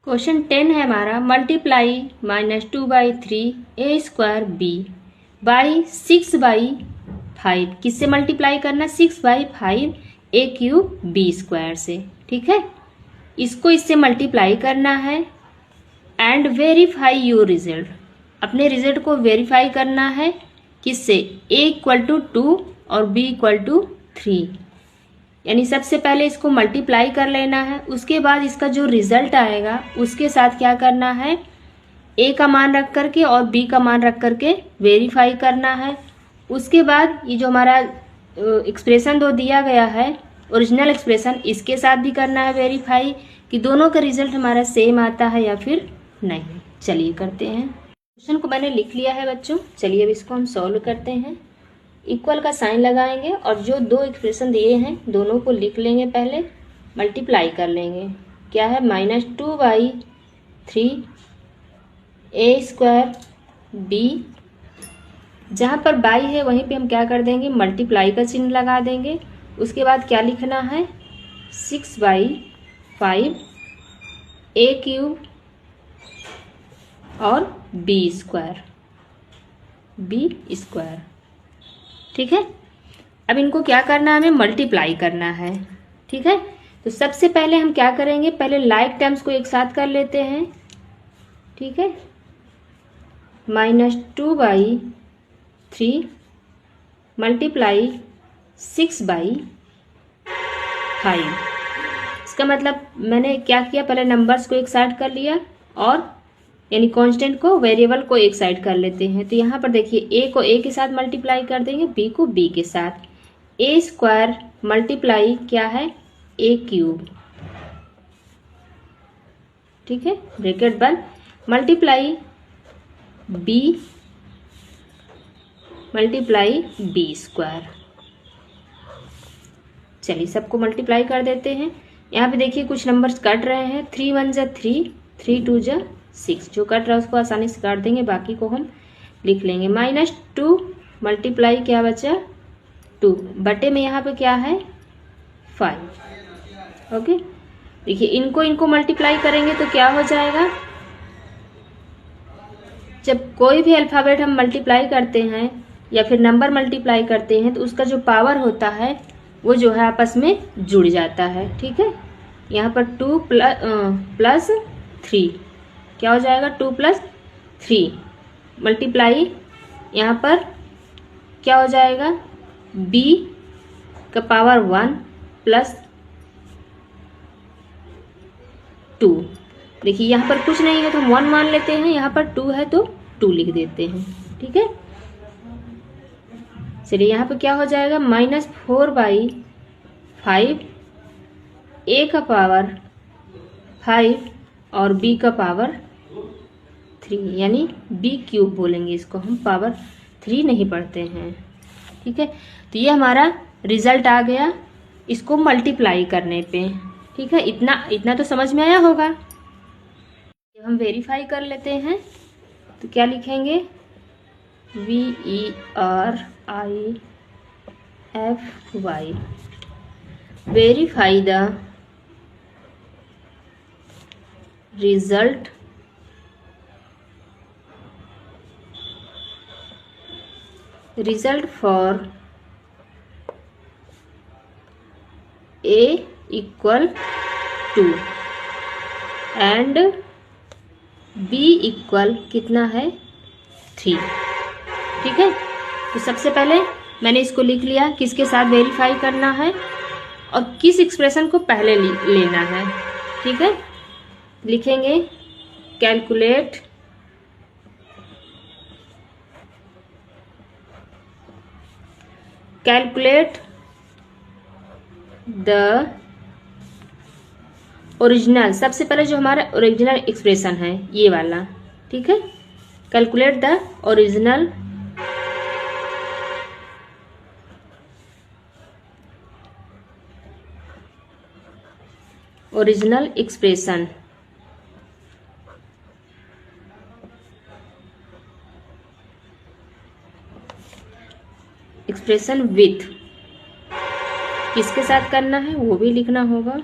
Question 10 है हमारा, multiply -2/3 a² b by 6/5। किससे मल्टीप्लाई करना? 6/5 a³ b² से। ठीक है, इसको इससे मल्टीप्लाई करना है एंड वेरीफाई योर रिजल्ट। अपने रिजल्ट को वेरीफाई करना है किससे? a = 2 और b = 3। यानी सबसे पहले इसको मल्टीप्लाई कर लेना है, उसके बाद इसका जो रिजल्ट आएगा उसके साथ क्या करना है, a का मान रख करके और b का मान रख करके वेरीफाई करना है। उसके बाद ये जो हमारा एक्सप्रेशन दो दिया गया है, ओरिजिनल एक्सप्रेशन, इसके साथ भी करना है वेरीफाई कि दोनों का रिजल्ट हमारा सेम आता है या फिर नहीं। चलिए करते हैं। क्वेश्चन को मैंने लिख लिया है बच्चों, चलिए अब इसको हम सॉल्व करते हैं। इक्वल का साइन लगाएंगे और जो दो एक्सप्रेशन दिए हैं दोनों को लिख लेंगे, पहले मल्टीप्लाई कर लेंगे। क्या है? -2/3 a² b। जहाँ पर बाई है वहीं पे हम क्या कर देंगे, मल्टीप्लाई का चिन्ह लगा देंगे। उसके बाद क्या लिखना है, 6/5 a³ और b²। ठीक है, अब इनको क्या करना है, हमें मल्टीप्लाई करना है। ठीक है, तो सबसे पहले हम क्या करेंगे, पहले लाइक टर्म्स को एक साथ कर लेते हैं। ठीक है, -2/3 मल्टीप्लाई 6/5। इसका मतलब मैंने क्या किया, पहले नंबर्स को एक साइड कर लिया और यानी कांस्टेंट को, वेरिएबल को एक साइड कर लेते हैं। तो यहाँ पर देखिए a को a के साथ मल्टीप्लाई कर देंगे, b को b के साथ। a² मल्टीप्लाई क्या है, a³। ठीक है, ब्रैकेट बंद, मल्टीप्लाई b मल्टीप्लाई b²। चलिए सबको मल्टीप्लाई कर देते हैं। यहाँ पे देखिए कुछ नंबर्स कट रहे हैं, 3 × 1 = 3, 3 × 2 = 6। जो कट रहा है उसको आसानी से काट देंगे, बाकी को हम लिख लेंगे। -2 मल्टीप्लाई क्या बचा, 2 बटे में यहाँ पे क्या है, 5। ओके, देखिए इनको मल्टीप्लाई करेंगे तो क्या हो जाएगा, जब कोई भी अल्फ़ाबेट हम मल्टीप्लाई करते हैं या फिर नंबर मल्टीप्लाई करते हैं तो उसका जो पावर होता है वो जो है आपस में जुड़ जाता है। ठीक है, यहाँ पर 2 + 3 क्या हो जाएगा, 2 + 3 मल्टीप्लाई यहाँ पर क्या हो जाएगा, b का पावर 1 + 2। देखिए यहाँ पर कुछ नहीं है तो हम 1 मान लेते हैं, यहाँ पर 2 है तो 2 लिख देते हैं। ठीक है, चलिए यहाँ पर क्या हो जाएगा, -4/5 a का पावर 5 और b का पावर 3, यानी b³ बोलेंगे इसको हम, पावर 3 नहीं पढ़ते हैं। ठीक है, तो ये हमारा रिजल्ट आ गया इसको मल्टीप्लाई करने पे। ठीक है, इतना तो समझ में आया होगा। जब हम वेरीफाई कर लेते हैं तो क्या लिखेंगे, VERIFY, verify the result for a = 2 and b = कितना है, 3। ठीक है, तो सबसे पहले मैंने इसको लिख लिया, किसके साथ वेरीफाई करना है और किस एक्सप्रेशन को पहले लेना है। ठीक है, लिखेंगे कैलकुलेट द ओरिजिनल, सबसे पहले जो हमारा ओरिजिनल एक्सप्रेशन है ये वाला। ठीक है, calculate the original expression with, किसके साथ करना है वो भी लिखना होगा,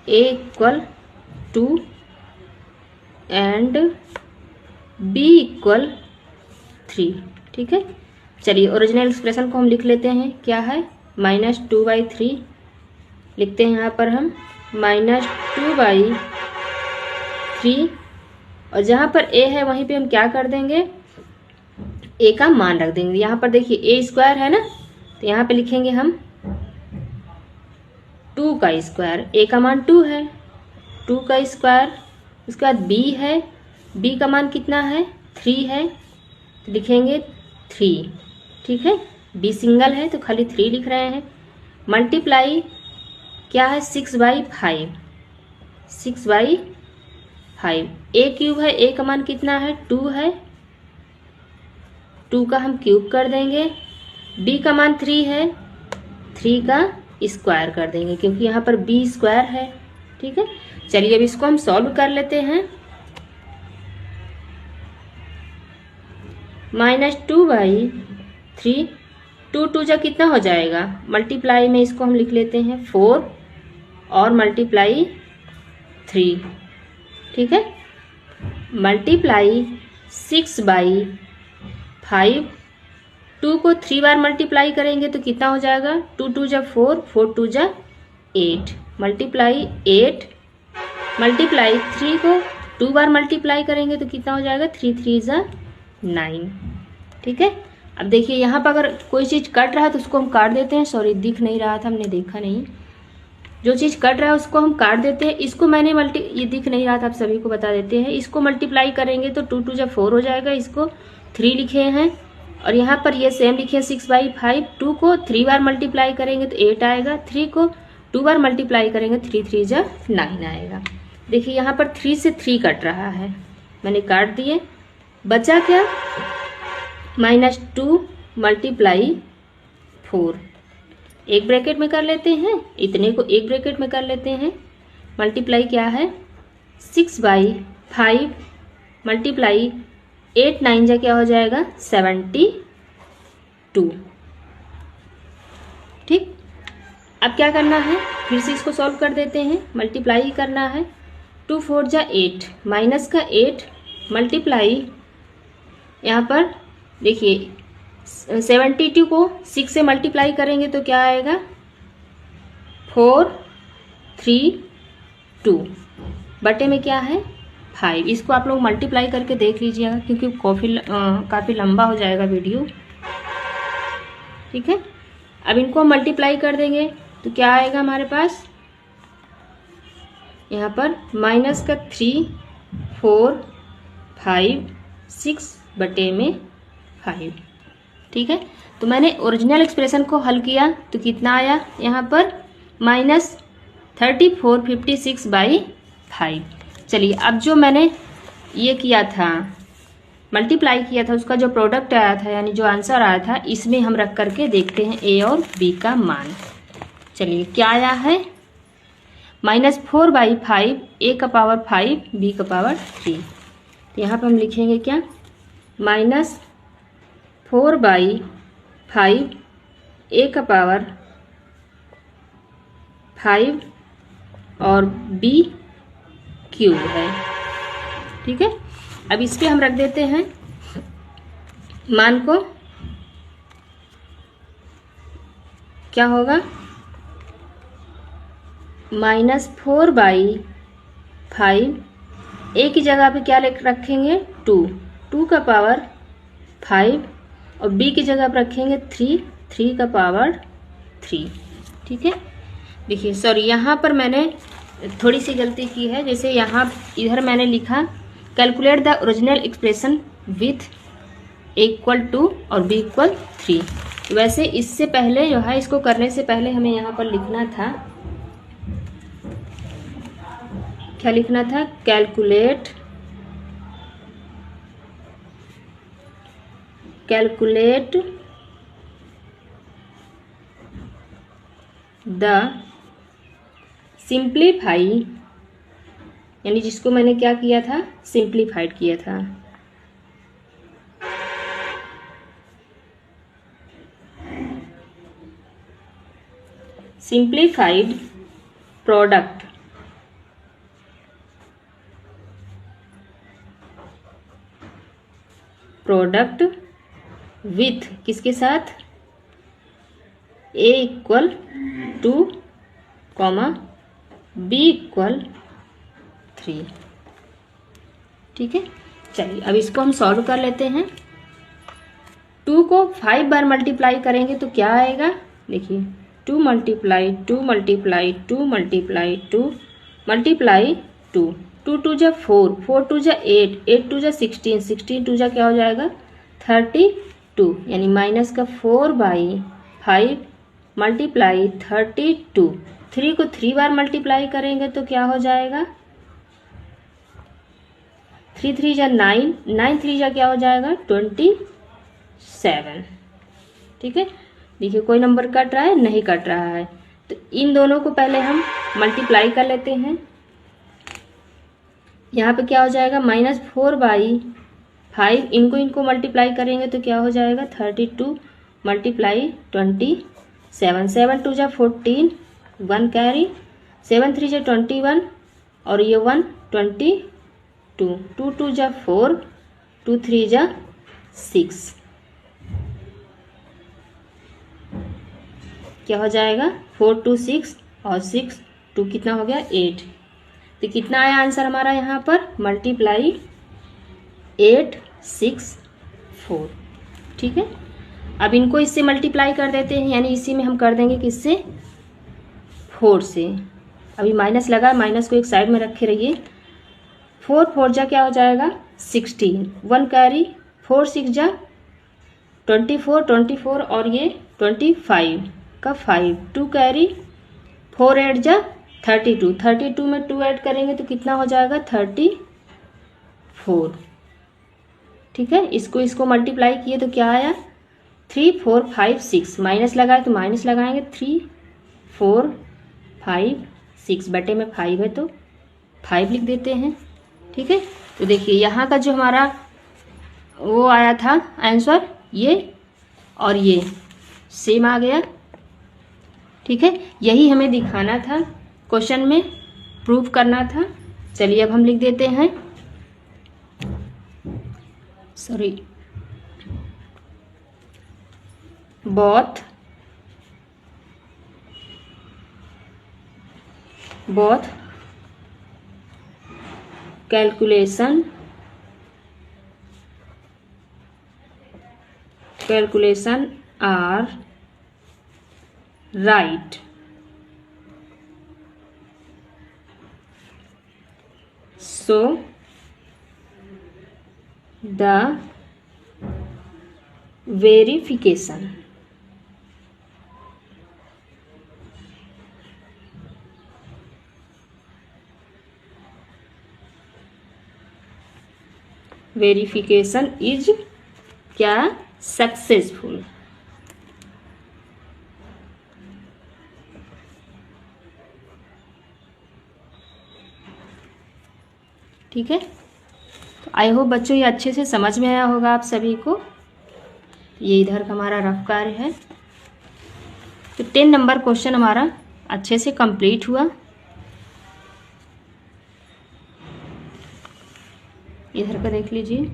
a = 2 एंड b इक्वल 3। ठीक है, चलिए ओरिजिनल एक्सप्रेशन को हम लिख लेते हैं। क्या है? -2/3 लिखते हैं यहाँ पर हम -2/3, और जहाँ पर a है वहीं पे हम क्या कर देंगे, a का मान रख देंगे। यहाँ पर देखिए a स्क्वायर है ना, तो यहाँ पे लिखेंगे हम 2 का स्क्वायर। a का मान 2 है, 2 का स्क्वायर। उसके बाद b है, b का मान कितना है? 3 है, तो लिखेंगे 3। ठीक है, b सिंगल है तो खाली 3 लिख रहे हैं। मल्टीप्लाई क्या है? 6/5, 6/5। a क्यूब है, a का मान कितना है? 2 है, 2 का हम क्यूब कर देंगे। b का मान 3 है, 3 का स्क्वायर कर देंगे क्योंकि यहाँ पर b स्क्वायर है। ठीक है, चलिए अब इसको हम सॉल्व कर लेते हैं। -2/3, 2 जा कितना हो जाएगा? मल्टीप्लाई में इसको हम लिख लेते हैं 4 और मल्टीप्लाई 3। ठीक है, मल्टीप्लाई 6/5, 2 को 3 बार मल्टीप्लाई करेंगे तो कितना हो जाएगा? 2 जा 4, 4 जा 8, मल्टीप्लाई 8, मल्टीप्लाई 3 को 2 बार मल्टीप्लाई करेंगे तो कितना हो जाएगा? 3 जा 9। ठीक है, अब देखिए यहाँ पर अगर कोई चीज़ कट रहा है तो उसको हम काट देते हैं। सॉरी, दिख नहीं रहा था, हमने देखा नहीं। जो चीज़ कट रहा है उसको हम काट देते हैं। इसको मैंने ये दिख नहीं रहा था, आप सभी को बता देते हैं। इसको मल्टीप्लाई करेंगे तो 2 जा 4 हो जाएगा, इसको 3 लिखे हैं। और यहाँ पर ये सेम लिखे हैं 6/5, 2 को 3 बार मल्टीप्लाई करेंगे तो 8 आएगा, 3 को 2 बार मल्टीप्लाई करेंगे 3 जा 9 आएगा। देखिए यहाँ पर 3 से 3 कट रहा है, मैंने काट दिए। बचा क्या? -2 मल्टीप्लाई 4, एक ब्रैकेट में कर लेते हैं, इतने को एक ब्रैकेट में कर लेते हैं। मल्टीप्लाई क्या है? 6/5 मल्टीप्लाई 8 9 जा क्या हो जाएगा? 72। ठीक, अब क्या करना है? फिर से इसको सॉल्व कर देते हैं। मल्टीप्लाई करना है, 2 4 जा 8, माइनस का 8 मल्टीप्लाई, यहाँ पर देखिए 72 को 6 से मल्टीप्लाई करेंगे तो क्या आएगा? 4 3 2 बटे में क्या है? 5। इसको आप लोग मल्टीप्लाई करके देख लीजिएगा क्योंकि काफ़ी लंबा हो जाएगा वीडियो। ठीक है, अब इनको हम मल्टीप्लाई कर देंगे तो क्या आएगा हमारे पास? यहाँ पर माइनस का 3 4 5 6 बटे में 5। ठीक है, तो मैंने ओरिजिनल एक्सप्रेशन को हल किया तो कितना आया? यहाँ पर -3456/5। चलिए अब जो मैंने ये किया था, मल्टीप्लाई किया था, उसका जो प्रोडक्ट आया था यानी जो आंसर आया था, इसमें हम रख करके देखते हैं a और b का मान। चलिए क्या आया है? -4/5, a का पावर 5, b का पावर 3। तो यहाँ पर हम लिखेंगे क्या? -4/5, a का पावर 5 और b क्यूब है। ठीक है, अब इस पे हम रख देते हैं मान को। क्या होगा? -4/5, a की जगह पे क्या रखेंगे? 2 का पावर 5 और b की जगह पर रखेंगे 3 का पावर 3। ठीक है, देखिए सॉरी यहाँ पर मैंने थोड़ी सी गलती की है। जैसे यहाँ इधर मैंने लिखा calculate the original expression with equal to और b इक्वल 3। वैसे इससे पहले जो है, इसको करने से पहले हमें यहाँ पर लिखना था, क्या लिखना था? कैलकुलेट द सिंप्लीफाई, यानी जिसको मैंने क्या किया था? सिंप्लीफाइड किया था। सिंप्लीफाइड प्रोडक्ट प्रोडक्ट विथ किसके साथ, a इक्वल 2, b इक्वल 3। ठीक है, चलिए अब इसको हम सॉल्व कर लेते हैं। 2 को 5 बार मल्टीप्लाई करेंगे तो क्या आएगा, देखिए 2 मल्टीप्लाई 2 मल्टीप्लाई 2 मल्टीप्लाई 2 मल्टीप्लाई 2, 2 2 जा 4, 4 2 जा 8, 8 2 जा 16, 16 2 जा क्या हो जाएगा 32, यानी माइनस का 4/5 मल्टीप्लाई 32। 3 को 3 बार मल्टीप्लाई करेंगे तो क्या हो जाएगा, 3 3 जा 9, 9 3 जा क्या हो जाएगा 27। ठीक है, देखिए कोई नंबर कट रहा है, नहीं कट रहा है, तो इन दोनों को पहले हम मल्टीप्लाई कर लेते हैं। यहाँ पे क्या हो जाएगा -4/5, इनको मल्टीप्लाई करेंगे तो क्या हो जाएगा 32 मल्टीप्लाई 27, 7 2 जा 14, 1 कैरी, 7 3 जा 21 और ये 1 22, 2 2 जा 4, 2 3 जा 6, क्या हो जाएगा 4 2 6 और 6 2 कितना हो गया 8। तो कितना आया आंसर हमारा यहाँ पर, मल्टीप्लाई 8 6 4। ठीक है, अब इनको इससे मल्टीप्लाई कर देते हैं, यानी इसी में हम कर देंगे किससे 4 से। अभी माइनस लगा, माइनस को एक साइड में रखे रहिए। 4 4 जा क्या हो जाएगा 16, 1 कैरी, 4 6 जा 24, 24 और ये 25 का 5, 2 कैरी, 4 8 जा 32, 32 में 2 ऐड करेंगे तो कितना हो जाएगा 34। ठीक है, इसको मल्टीप्लाई किए तो क्या आया 3 4 5 6, माइनस लगाए तो माइनस लगाएंगे 3 4 5 6, बटे में 5 है तो 5 लिख देते हैं। ठीक है, तो देखिए यहाँ का जो हमारा वो आया था आंसर, ये और ये सेम आ गया। ठीक है, यही हमें दिखाना था, क्वेश्चन में प्रूफ करना था। चलिए अब हम लिख देते हैं, sorry, both calculation are right, so the verification is क्या सक्सेसफुल। ठीक है, तो आई होप बच्चों ये अच्छे से समझ में आया होगा आप सभी को। ये इधर का हमारा रफ कार्य है। तो 10 नंबर क्वेश्चन हमारा अच्छे से कंप्लीट हुआ। इधर का देख लीजिए।